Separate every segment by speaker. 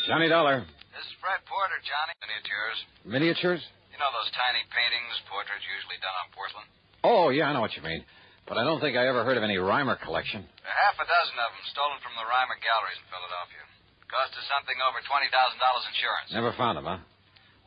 Speaker 1: Johnny Dollar.
Speaker 2: This is Fred Porter, Johnny. Miniatures.
Speaker 1: Miniatures?
Speaker 2: You know those tiny paintings, portraits usually done on porcelain?
Speaker 1: Oh, yeah, I know what you mean. But I don't think I ever heard of any Reimer collection.
Speaker 2: There are half a dozen of them stolen from the Reimer galleries in Philadelphia. Cost us something over $20,000 insurance.
Speaker 1: Never found them, huh?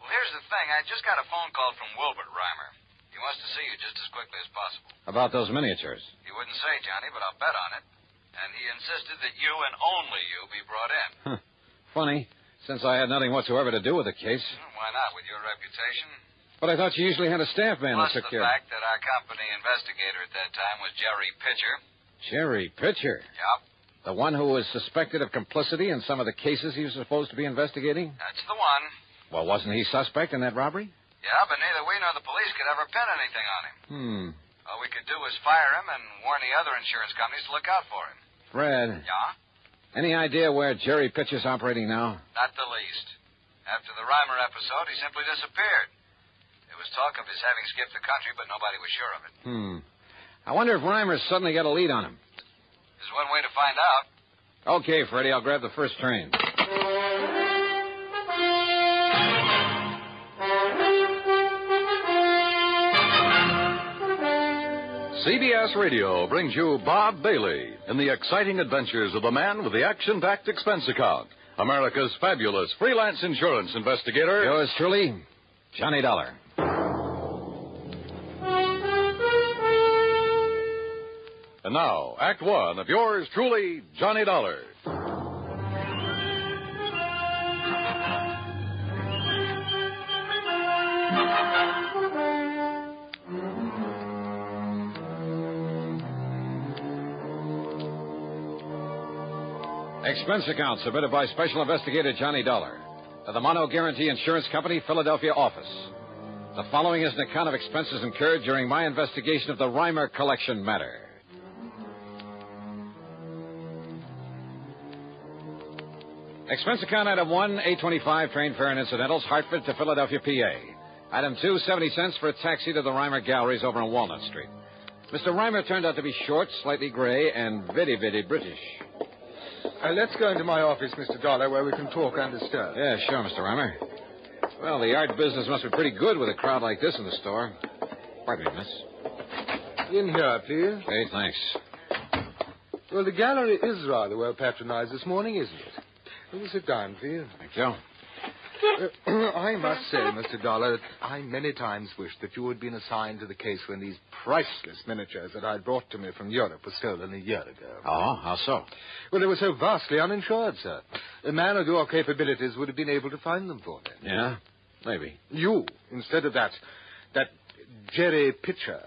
Speaker 2: Well, here's the thing. I just got a phone call from Wilbert Reimer. He wants to see you just as quickly as possible.
Speaker 1: About those miniatures?
Speaker 2: He wouldn't say, Johnny, but I'll bet on it. And he insisted that you and only you be brought in.
Speaker 1: Huh. Funny, since I had nothing whatsoever to do with the case.
Speaker 2: Why not, with your reputation?
Speaker 1: But I thought you usually had a staff man
Speaker 2: Plus
Speaker 1: that took
Speaker 2: the
Speaker 1: care.
Speaker 2: fact that our company investigator at that time was Jerry Pitcher.
Speaker 1: Jerry Pitcher?
Speaker 2: Yep.
Speaker 1: The one who was suspected of complicity in some of the cases he was supposed to be investigating?
Speaker 2: That's the one.
Speaker 1: Well, wasn't he suspect in that robbery?
Speaker 2: Yeah, but neither we nor the police could ever pin anything on him. All we could do was fire him and warn the other insurance companies to look out for him.
Speaker 1: Fred.
Speaker 2: Yeah?
Speaker 1: Any idea where Jerry Pitcher's operating now?
Speaker 2: Not the least. After the Reimer episode, he simply disappeared. There was talk of his having skipped the country, but nobody was sure of it.
Speaker 1: I wonder if Reimer's suddenly got a lead on him.
Speaker 2: There's one way to find out.
Speaker 1: Okay, Freddie, I'll grab the first train.
Speaker 3: CBS Radio brings you Bob Bailey in the exciting adventures of the man with the action-packed expense account, America's fabulous freelance insurance investigator.
Speaker 1: Yours truly, Johnny Dollar.
Speaker 3: And now, Act One of yours truly, Johnny Dollar.
Speaker 1: Expense account submitted by Special Investigator Johnny Dollar to the Mono Guarantee Insurance Company, Philadelphia office. The following is an account of expenses incurred during my investigation of the Reimer collection matter. Expense account item 1, $8.25 train fare and incidentals, Hartford to Philadelphia, PA. Item 2, 70 cents for a taxi to the Reimer Galleries over on Walnut Street. Mr. Reimer turned out to be short, slightly gray, and very, very British.
Speaker 4: Let's go into my office, Mr. Dollar, where we can talk undisturbed.
Speaker 1: Yeah, sure, Mr. Reimer. Well, the art business must be pretty good with a crowd like this in the store. Pardon me, miss.
Speaker 4: In here, please.
Speaker 1: Hey, thanks.
Speaker 4: Well, the gallery is rather well patronized this morning, isn't it? Will you sit down, please?
Speaker 1: Thank you.
Speaker 4: I must say, Mr. Dollar, that I many times wished that you had been assigned to the case when these priceless miniatures that I brought to me from Europe were stolen a year ago.
Speaker 1: Oh, how so?
Speaker 4: Well, they were so vastly uninsured, sir. A man of your capabilities would have been able to find them for me.
Speaker 1: Yeah, maybe.
Speaker 4: You, instead of that Jerry Pitcher.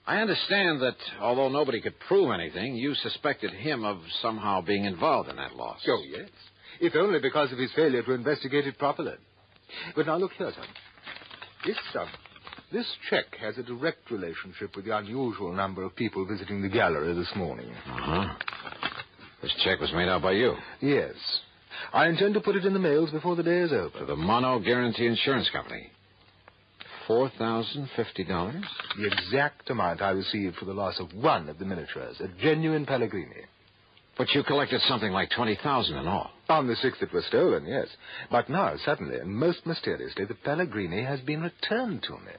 Speaker 1: I understand that although nobody could prove anything, you suspected him of somehow being involved in that loss.
Speaker 4: Oh, yes. If only because of his failure to investigate it properly. But now look here, son. This check has a direct relationship with the unusual number of people visiting the gallery this morning.
Speaker 1: Uh-huh. This check was made out by you?
Speaker 4: Yes. I intend to put it in the mails before the day is over.
Speaker 1: To the Mono Guarantee Insurance Company. $4,050?
Speaker 4: The exact amount I received for the loss of one of the miniatures, a genuine Pellegrini.
Speaker 1: But you collected something like $20,000 in all.
Speaker 4: On the 6 that were stolen, yes. But now, suddenly, and most mysteriously, the Pellegrini has been returned to me.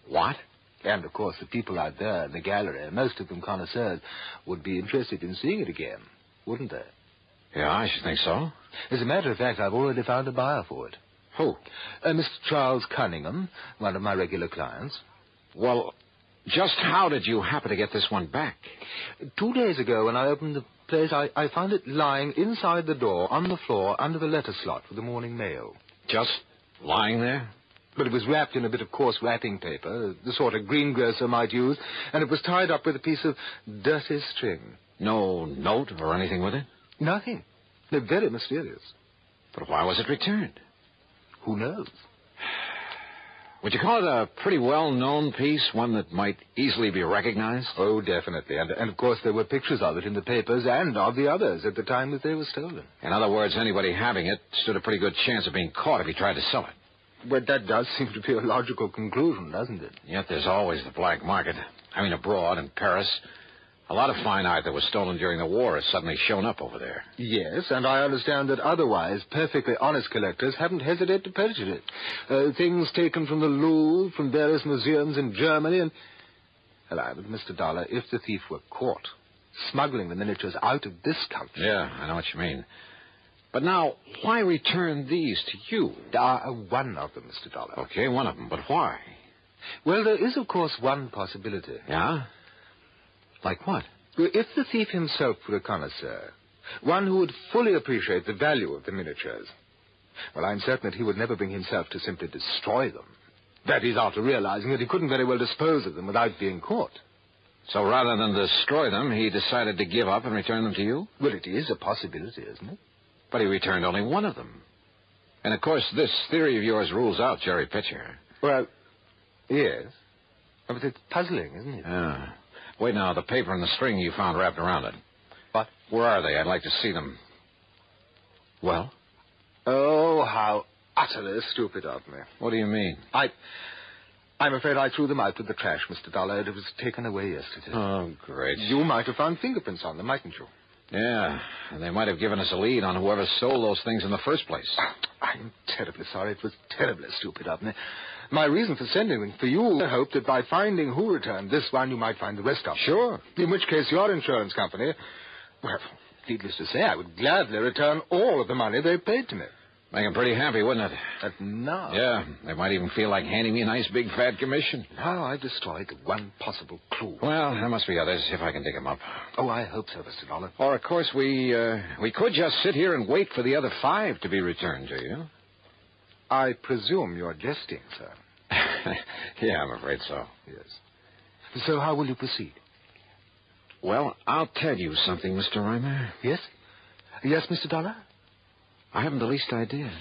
Speaker 1: What?
Speaker 4: And, of course, the people out there in the gallery, most of them connoisseurs, would be interested in seeing it again, wouldn't they?
Speaker 1: Yeah, I should think so.
Speaker 4: As a matter of fact, I've already found a buyer for it.
Speaker 1: Who?
Speaker 4: Mr. Charles Cunningham, one of my regular clients.
Speaker 1: Well, just how did you happen to get this one back?
Speaker 4: 2 days ago, when I opened the place, I found it lying inside the door, on the floor, under the letter slot for the morning mail.
Speaker 1: Just lying there?
Speaker 4: But it was wrapped in a bit of coarse wrapping paper, the sort a greengrocer might use, and it was tied up with a piece of dirty string.
Speaker 1: No note or anything with it?
Speaker 4: Nothing. They're very mysterious.
Speaker 1: But why was it returned?
Speaker 4: Who knows?
Speaker 1: Would you call it a pretty well-known piece, one that might easily be recognized?
Speaker 4: Oh, definitely. And of course, there were pictures of it in the papers and of the others at the time that they were stolen.
Speaker 1: In other words, anybody having it stood a pretty good chance of being caught if he tried to sell it.
Speaker 4: But that does seem to be a logical conclusion, doesn't it?
Speaker 1: Yet there's always the black market. I mean, abroad, in Paris. A lot of fine art that was stolen during the war has suddenly shown up over there.
Speaker 4: Yes, and I understand that otherwise perfectly honest collectors haven't hesitated to purchase it. Things taken from the Louvre, from various museums in Germany, and... But Mr. Dollar, if the thief were caught smuggling the miniatures out of this country...
Speaker 1: Yeah, I know what you mean. But now, why return these to you?
Speaker 4: One of them, Mr. Dollar.
Speaker 1: Okay, one of them, but why?
Speaker 4: Well, there is, of course, one possibility.
Speaker 1: Yeah? Like what?
Speaker 4: If the thief himself were a connoisseur, one who would fully appreciate the value of the miniatures, well, I'm certain that he would never bring himself to simply destroy them. That is, after realizing that he couldn't very well dispose of them without being caught.
Speaker 1: So rather than destroy them, he decided to give up and return them to you?
Speaker 4: Well, it is a possibility, isn't it?
Speaker 1: But he returned only one of them. And, of course, this theory of yours rules out Jerry Pitcher.
Speaker 4: Well, yes. But it's puzzling, isn't it?
Speaker 1: Yeah. Wait now, the paper and the string you found wrapped around it.
Speaker 4: What?
Speaker 1: Where are they? I'd like to see them. Well?
Speaker 4: Oh, how utterly stupid of me.
Speaker 1: What do you mean?
Speaker 4: I'm afraid I threw them out with the trash, Mr. Dollar. It was taken away yesterday.
Speaker 1: Oh, great.
Speaker 4: You might have found fingerprints on them, mightn't you?
Speaker 1: Yeah, and they might have given us a lead on whoever stole those things in the first place.
Speaker 4: I'm terribly sorry. It was terribly stupid of me. My reason for sending them for you, I hoped that by finding who returned this one, you might find the rest of them.
Speaker 1: Sure.
Speaker 4: In which case, your insurance company, well, needless to say, I would gladly return all of the money they paid to me.
Speaker 1: Make them pretty happy, wouldn't it?
Speaker 4: But no.
Speaker 1: Yeah, they might even feel like handing me a nice big fat commission.
Speaker 4: Now I've destroyed one possible clue.
Speaker 1: Well, there must be others, if I can dig them up.
Speaker 4: Oh, I hope so, Mr. Dollar.
Speaker 1: Or, of course, we could just sit here and wait for the other 5 to be returned to you.
Speaker 4: I presume you're jesting, sir.
Speaker 1: Yeah, I'm afraid so.
Speaker 4: Yes. So how will you proceed?
Speaker 1: Well, I'll tell you something, Mr. Reimer.
Speaker 4: Yes? Yes, Mr. Dollar?
Speaker 1: I haven't the least idea.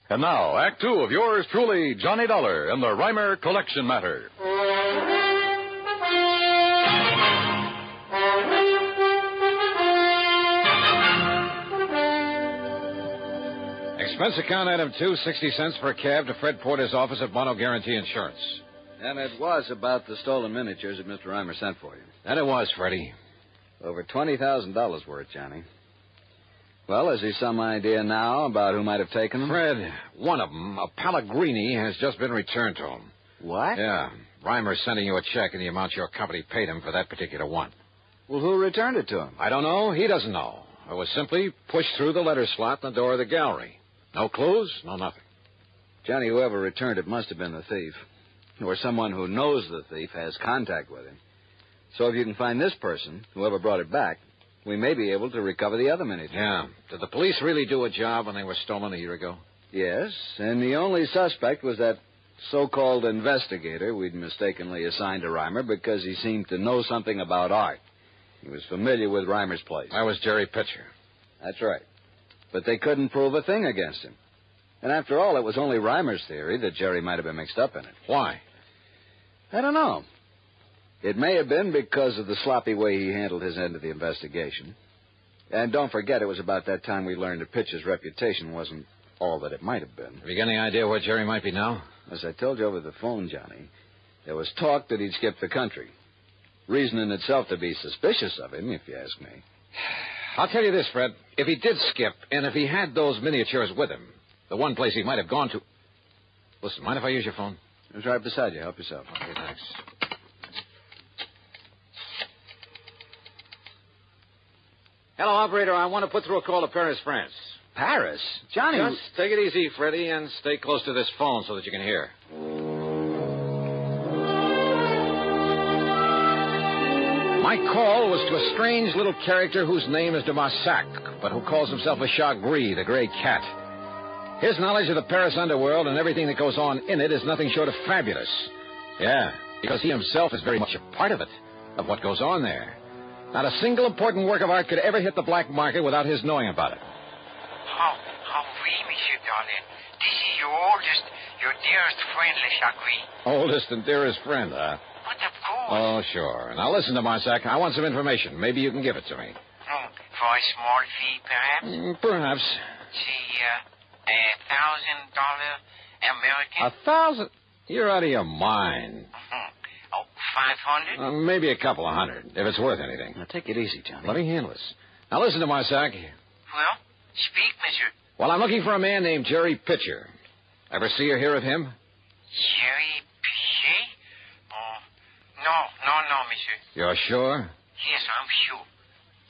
Speaker 3: And now, Act 2 of yours truly, Johnny Dollar, and the Reimer Collection Matter.
Speaker 1: Expense account item 2, 60 cents for a cab to Fred Porter's office at Mono Guarantee Insurance.
Speaker 2: And it was about the stolen miniatures that Mr. Reimer sent for you.
Speaker 1: That it was, Freddie.
Speaker 2: Over $20,000 worth, Johnny. Well, has he some idea now about who might have taken them?
Speaker 1: Fred, one of them, a Pellegrini, has just been returned to him.
Speaker 2: What?
Speaker 1: Yeah. Reimer's sending you a check in the amount your company paid him for that particular one.
Speaker 2: Well, who returned it to him?
Speaker 1: I don't know. He doesn't know. It was simply pushed through the letter slot in the door of the gallery. No clues, no nothing.
Speaker 2: Johnny, whoever returned it must have been the thief. Or someone who knows the thief has contact with him. So if you can find this person, whoever brought it back, we may be able to recover the other miniatures.
Speaker 1: Yeah. Did the police really do a job when they were stolen a year ago?
Speaker 2: Yes, and the only suspect was that so-called investigator we'd mistakenly assigned to Reimer because he seemed to know something about art. He was familiar with Reimer's place.
Speaker 1: That was Jerry Pitcher.
Speaker 2: That's right. But they couldn't prove a thing against him. And after all, it was only Reimer's theory that Jerry might have been mixed up in it.
Speaker 1: Why?
Speaker 2: I don't know. It may have been because of the sloppy way he handled his end of the investigation. And don't forget, it was about that time we learned that Pitcher's reputation wasn't all that it might have been.
Speaker 1: Have you got any idea where Jerry might be now?
Speaker 2: As I told you over the phone, Johnny, there was talk that he'd skipped the country. Reason in itself to be suspicious of him, if you ask me.
Speaker 1: I'll tell you this, Fred. If he did skip, and if he had those miniatures with him, the one place he might have gone to... Listen, mind if I use your phone?
Speaker 2: It's right beside you. Help yourself.
Speaker 1: Okay, thanks. Hello, operator. I want to put through a call to Paris, France.
Speaker 2: Paris? Johnny...
Speaker 1: Just take it easy, Freddie, and stay close to this phone so that you can hear. My call was to a strange little character whose name is de Marsac, but who calls himself a Chat Gris, the gray cat. His knowledge of the Paris underworld and everything that goes on in it is nothing short of fabulous. Yeah, because he himself is very much a part of it, of what goes on there. Not a single important work of art could ever hit the black market without his knowing about it.
Speaker 5: Oh, oui, Monsieur Darlin. This is your dearest friend, Le Chat Gris.
Speaker 1: Oldest and dearest friend, huh?
Speaker 5: But of course.
Speaker 1: Oh, sure. Now listen to Marsac. I want some information. Maybe you can give it to me.
Speaker 5: For a small fee, perhaps?
Speaker 1: Perhaps.
Speaker 5: Say, $1,000 American.
Speaker 1: 1,000? You're out of your mind.
Speaker 5: Oh, 500?
Speaker 1: Maybe a couple of hundred, if it's worth anything.
Speaker 2: Now, take it easy, Johnny.
Speaker 1: Let me handle this. Now, listen to Marsac.
Speaker 5: Well, speak, monsieur.
Speaker 1: Well, I'm looking for a man named Jerry Pitcher. Ever see or hear of him?
Speaker 5: Jerry Pichet? Oh, no, monsieur.
Speaker 1: You're sure?
Speaker 5: Yes, I'm sure.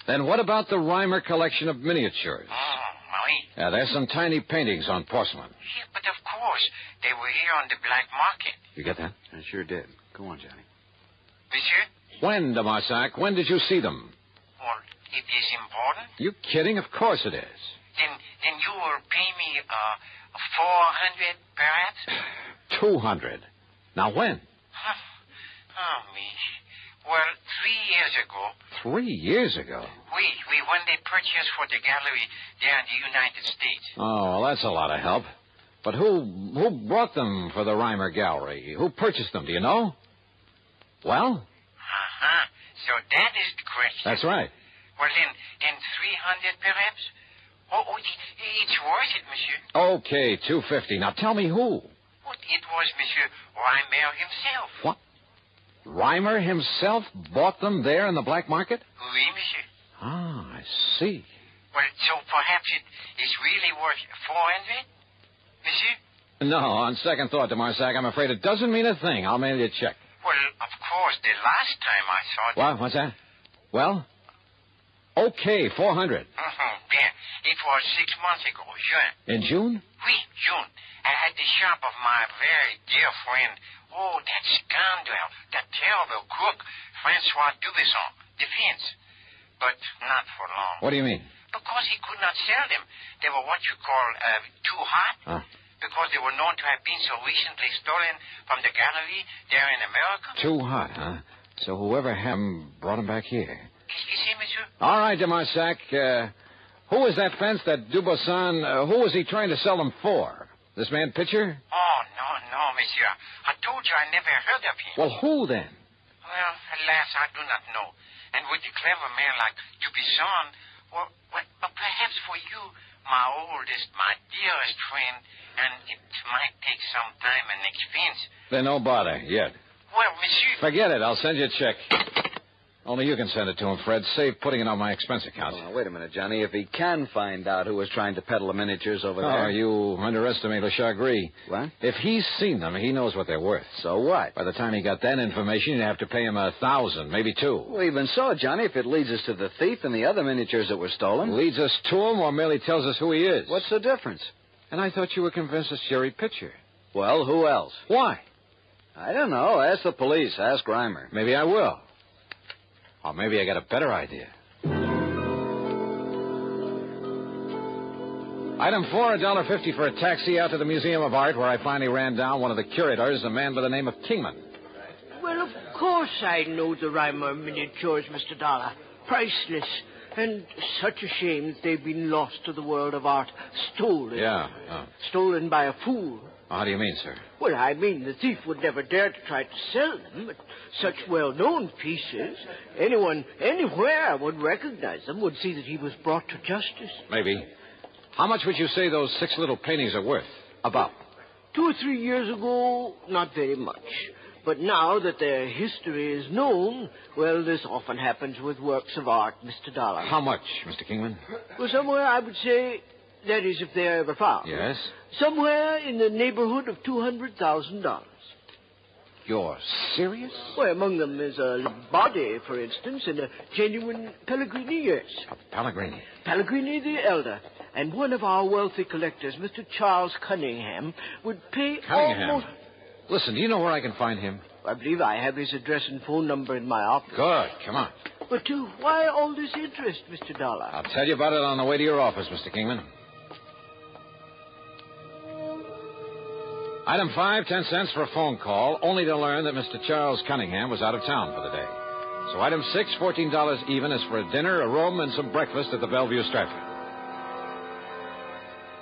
Speaker 1: Then what about the Reimer collection of miniatures?
Speaker 5: Oh, oui.
Speaker 1: There's some tiny paintings on porcelain.
Speaker 5: Yeah, but of course, they were here on the black market.
Speaker 1: You get that?
Speaker 2: I sure did. Go on, Johnny.
Speaker 5: Monsieur?
Speaker 1: When, de Marsac? When did you see them?
Speaker 5: Well, it is important.
Speaker 1: You kidding? Of course it is.
Speaker 5: Then you will pay me, 400 perhaps?
Speaker 1: 200. Now, when?
Speaker 5: Oh, me. Well, 3 years ago.
Speaker 1: 3 years ago?
Speaker 5: We when they purchased for the gallery there in the United States.
Speaker 1: Oh, well, that's a lot of help. But who brought them for the Reimer Gallery? Who purchased them, do you know? Well?
Speaker 5: Uh-huh. So that is the question.
Speaker 1: That's right.
Speaker 5: Well, then 300 perhaps? Oh, it's worth it, monsieur.
Speaker 1: Okay, 250. Now, tell me who.
Speaker 5: Well, it was Monsieur Reimer himself.
Speaker 1: What? Reimer himself bought them there in the black market?
Speaker 5: Oui, monsieur.
Speaker 1: Ah, I see.
Speaker 5: Well, so perhaps it is really worth 400? Monsieur?
Speaker 1: No, on second thought, de Marsac, I'm afraid it doesn't mean a thing. I'll mail you a check.
Speaker 5: Well, of course, the last time I saw it...
Speaker 1: What? What's that? Well? Okay, 400.
Speaker 5: Bien. It was 6 months ago, June.
Speaker 1: In June?
Speaker 5: Oui, June. At the shop of my very dear friend. Oh, that scoundrel, that terrible crook, Francois Dubesson, defense. But not for long.
Speaker 1: What do you mean?
Speaker 5: Because he could not sell them. They were what you call too hot.
Speaker 1: Huh?
Speaker 5: Because they were known to have been so recently stolen from the gallery there in America.
Speaker 1: Too hot, huh? So whoever had them brought them back here.
Speaker 5: You see, monsieur?
Speaker 1: All right, de Marsac. Who was that fence that Dubosson... who was he trying to sell them for? This man Pitcher?
Speaker 5: Oh, no, monsieur. I told you I never heard of him.
Speaker 1: Well, who then?
Speaker 5: Well, alas, I do not know. And with a clever man like Dubosson, well, perhaps for you, my oldest, my dearest friend, and it might take some time and expense.
Speaker 1: Then no bother, yet.
Speaker 5: Well, monsieur...
Speaker 1: Forget it. I'll send you a check. Only you can send it to him, Fred. Save putting it on my expense account.
Speaker 2: Oh, wait a minute, Johnny. If he can find out who was trying to peddle the miniatures over there...
Speaker 1: Oh, you underestimate Le Chagris.
Speaker 2: What?
Speaker 1: If he's seen them, he knows what they're worth.
Speaker 2: So what?
Speaker 1: By the time he got that information, you'd have to pay him 1,000, maybe 2.
Speaker 2: Well, even so, Johnny, if it leads us to the thief and the other miniatures that were stolen...
Speaker 1: Leads us to him or merely tells us who he is?
Speaker 2: What's the difference?
Speaker 1: And I thought you were convinced it's Jerry Pitcher.
Speaker 2: Well, who else?
Speaker 1: Why?
Speaker 2: I don't know. Ask the police. Ask Reimer.
Speaker 1: Maybe I will. Or maybe I got a better idea. Item 4, $1.50 for a taxi out to the Museum of Art, where I finally ran down one of the curators, a man by the name of Kingman.
Speaker 6: Well, of course I know the Reimer miniatures, Mr. Dollar. Priceless. And such a shame that they've been lost to the world of art. Stolen.
Speaker 1: Yeah.
Speaker 6: Stolen by a fool.
Speaker 1: How do you mean, sir?
Speaker 6: Well, I mean the thief would never dare to try to sell them, but such well-known pieces, anyone, anywhere would recognize them, would see that he was brought to justice.
Speaker 1: Maybe. How much would you say those 6 little paintings are worth? About?
Speaker 6: 2 or 3 years ago, not very much. But now that their history is known, well, this often happens with works of art, Mr. Dollar.
Speaker 1: How much, Mr. Kingman?
Speaker 6: Well, somewhere, I would say, that is, if they're ever found.
Speaker 1: Yes?
Speaker 6: Somewhere in the neighborhood of $200,000.
Speaker 1: You're serious?
Speaker 6: Well, among them is a body, for instance, and a genuine Pellegrini, yes.
Speaker 1: A Pellegrini?
Speaker 6: Pellegrini the Elder. And one of our wealthy collectors, Mr. Charles Cunningham, would pay
Speaker 1: Cunningham?
Speaker 6: almost...
Speaker 1: Listen, do you know where I can find him?
Speaker 6: I believe I have his address and phone number in my office.
Speaker 1: Good. Come on.
Speaker 6: But why all this interest, Mr. Dollar?
Speaker 1: I'll tell you about it on the way to your office, Mr. Kingman. Item 5, 10 cents for a phone call, only to learn that Mr. Charles Cunningham was out of town for the day. So item 6, $14 even, is for a dinner, a room, and some breakfast at the Bellevue Stratford.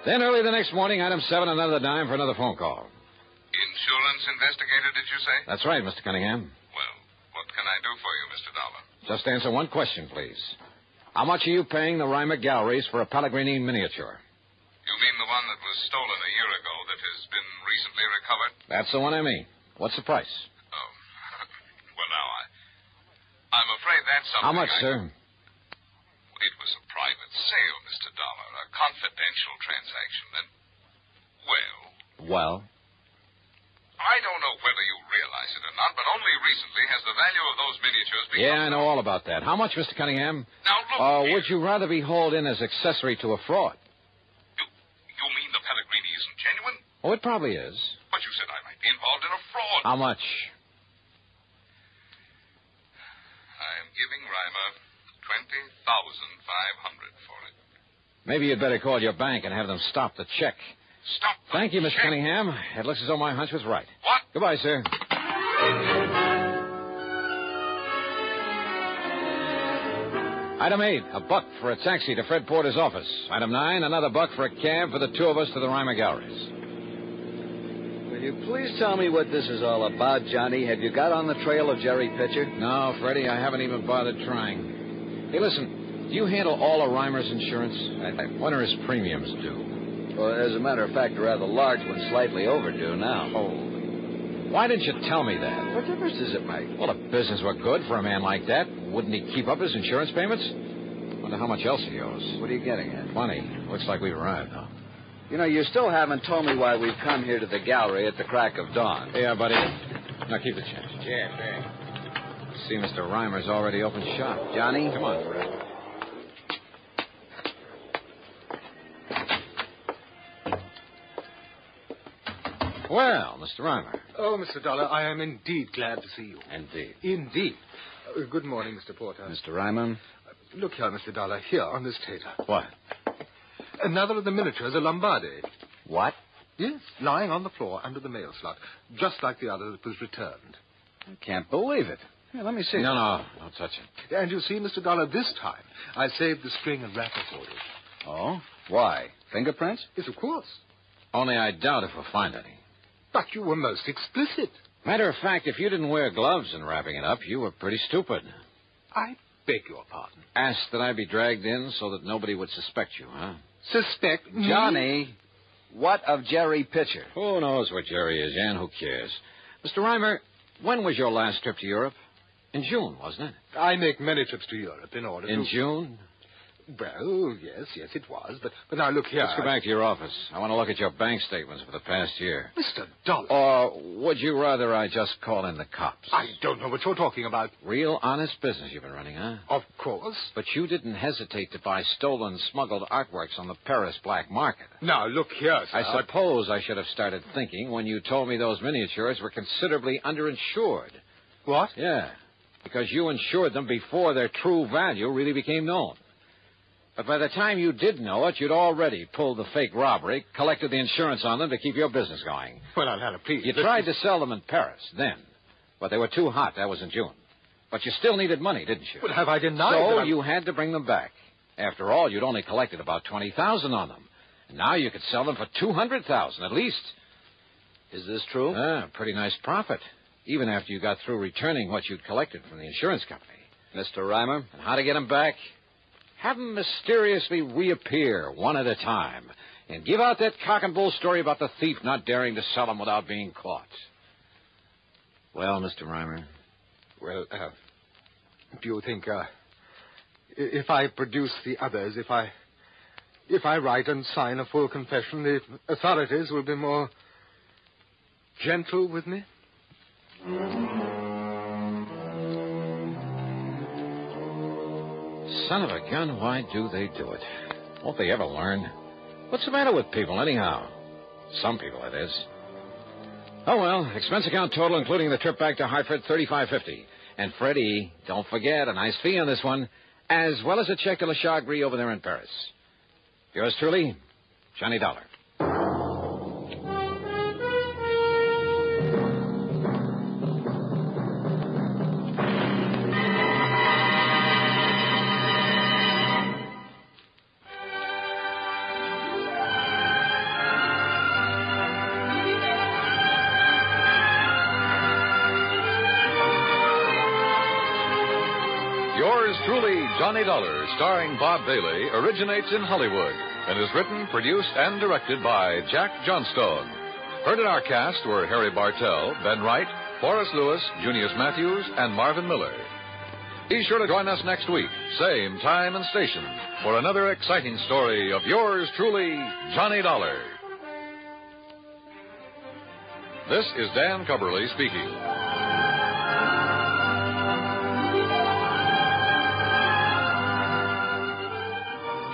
Speaker 1: Then early the next morning, item 7, another dime for another phone call.
Speaker 7: Insurance investigator, did you say?
Speaker 1: That's right, Mr. Cunningham.
Speaker 7: Well, what can I do for you, Mr. Dollar?
Speaker 1: Just answer one question, please. How much are you paying the Reimer Galleries for a Pellegrini miniature?
Speaker 7: You mean the one that was stolen a year ago that has been recently recovered?
Speaker 1: That's the one I mean. What's the price?
Speaker 7: Oh. Well, now, I'm afraid that's something.
Speaker 1: How much, sir?
Speaker 7: It was a private sale, Mr. Dollar, a confidential transaction, and,
Speaker 1: Well?
Speaker 7: I don't know whether you realize it or not, but only recently has the value of those miniatures become...
Speaker 1: Yeah, I know all about that. How much, Mr. Cunningham?
Speaker 7: Now, look
Speaker 1: Or
Speaker 7: here.
Speaker 1: would you rather be hauled in as accessory to a fraud?
Speaker 7: You mean the Pellegrini isn't genuine?
Speaker 1: Oh, it probably is.
Speaker 7: But you said I might be involved in a fraud.
Speaker 1: How much?
Speaker 7: I'm giving Reimer $20,500 for it.
Speaker 1: Maybe you'd better call your bank and have them stop the check.
Speaker 7: Stop the
Speaker 1: Thank you, Mr.
Speaker 7: check.
Speaker 1: Cunningham. It looks as though my hunch was right.
Speaker 7: What?
Speaker 1: Goodbye, sir. Item 8, $1 for a taxi to Fred Porter's office. Item 9, another $1 for a cab for the two of us to the Reimer Galleries.
Speaker 2: Will you please tell me what this is all about, Johnny? Have you got on the trail of Jerry Pitcher?
Speaker 1: No, Freddie, I haven't even bothered trying. Hey, listen, do you handle all of Reimer's insurance? When are his premiums due?
Speaker 2: Well, as a matter of fact, a rather large one, slightly overdue now.
Speaker 1: Oh, why didn't you tell me that?
Speaker 2: What difference does it make?
Speaker 1: Well, if business were good for a man like that, wouldn't he keep up his insurance payments? Wonder how much else he owes.
Speaker 2: What are you getting at?
Speaker 1: Plenty. Looks like we've arrived, though.
Speaker 2: You know, you still haven't told me why we've come here to the gallery at the crack of dawn.
Speaker 1: Yeah, buddy. Now keep the change.
Speaker 5: Yeah, man.
Speaker 1: See, Mr. Reimer's already opened shop.
Speaker 2: Johnny?
Speaker 1: Come on, Fred. Well, Mr. Reimer.
Speaker 4: Oh, Mr. Dollar, I am indeed glad to see you.
Speaker 1: Indeed.
Speaker 4: Indeed. Good morning, Mr. Porter.
Speaker 2: Mr. Reimer?
Speaker 4: Look here, Mr. Dollar, here on this table.
Speaker 1: What?
Speaker 4: Another of the miniatures, a Lombardi.
Speaker 2: What?
Speaker 4: Yes, lying on the floor under the mail slot, just like the other that was returned.
Speaker 2: I can't believe it. Here, let me see.
Speaker 1: No, don't touch it.
Speaker 4: And you see, Mr. Dollar, this time I saved the string and wrapper for you.
Speaker 2: Oh? Why? Fingerprints?
Speaker 4: Yes, of course.
Speaker 1: Only I doubt if we'll find any.
Speaker 4: But you were most explicit.
Speaker 1: Matter of fact, if you didn't wear gloves in wrapping it up, you were pretty stupid.
Speaker 4: I beg your pardon.
Speaker 1: Asked that I be dragged in so that nobody would suspect you, huh?
Speaker 4: Suspect me?
Speaker 2: Johnny, what of Jerry Pitcher?
Speaker 1: Who knows what Jerry is, Jan? Who cares? Mr. Reimer, when was your last trip to Europe? In June, wasn't it?
Speaker 4: I make many trips to Europe in order
Speaker 1: In
Speaker 4: to...
Speaker 1: June?
Speaker 4: Well, yes, it was. But now look here.
Speaker 1: Let's go back to your office. I want to look at your bank statements for the past year.
Speaker 4: Mr. Dollar.
Speaker 1: Or would you rather I just call in the cops?
Speaker 4: I don't know what you're talking about.
Speaker 1: Real honest business you've been running, huh?
Speaker 4: Of course.
Speaker 1: But you didn't hesitate to buy stolen, smuggled artworks on the Paris black market.
Speaker 4: Now, look here, sir.
Speaker 1: I suppose I should have started thinking when you told me those miniatures were considerably underinsured.
Speaker 4: What?
Speaker 1: Yeah, because you insured them before their true value really became known. But by the time you did know it, you'd already pulled the fake robbery, collected the insurance on them to keep your business going.
Speaker 4: Well, now, please.
Speaker 1: You tried to sell them in Paris then, but they were too hot. That was in June. But you still needed money, didn't you?
Speaker 4: Well, have I denied that
Speaker 1: So
Speaker 4: I'm-
Speaker 1: you had to bring them back. After all, you'd only collected about $20,000 on them. And now you could sell them for $200,000 at least.
Speaker 2: Is this true?
Speaker 1: Pretty nice profit, even after you got through returning what you'd collected from the insurance company.
Speaker 2: Mr. Reimer?
Speaker 1: And how to get them back? Have them mysteriously reappear one at a time and give out that cock and bull story about the thief not daring to sell them without being caught. Well, Mr. Reimer?
Speaker 4: Well, do you think, if I produce the others, if I write and sign a full confession, the authorities will be more gentle with me?
Speaker 1: Son of a gun, why do they do it? Won't they ever learn? What's the matter with people, anyhow? Some people, that is. Oh, well, expense account total, including the trip back to Hartford, $35.50. And Freddie, don't forget, a nice fee on this one, as well as a check to La Chagrie over there in Paris. Yours truly, Johnny Dollar.
Speaker 3: Yours truly, Johnny Dollar, starring Bob Bailey, originates in Hollywood and is written, produced, and directed by Jack Johnstone. Heard in our cast were Harry Bartell, Ben Wright, Forrest Lewis, Junius Matthews, and Marvin Miller. Be sure to join us next week, same time and station, for another exciting story of yours truly, Johnny Dollar. This is Dan Cubberly speaking.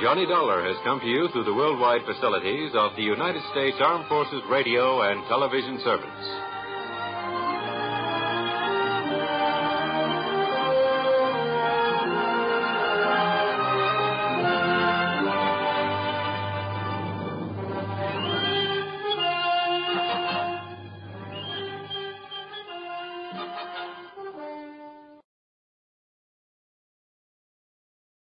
Speaker 8: Johnny Dollar has come to you through the worldwide facilities of the United States Armed Forces Radio and Television Service.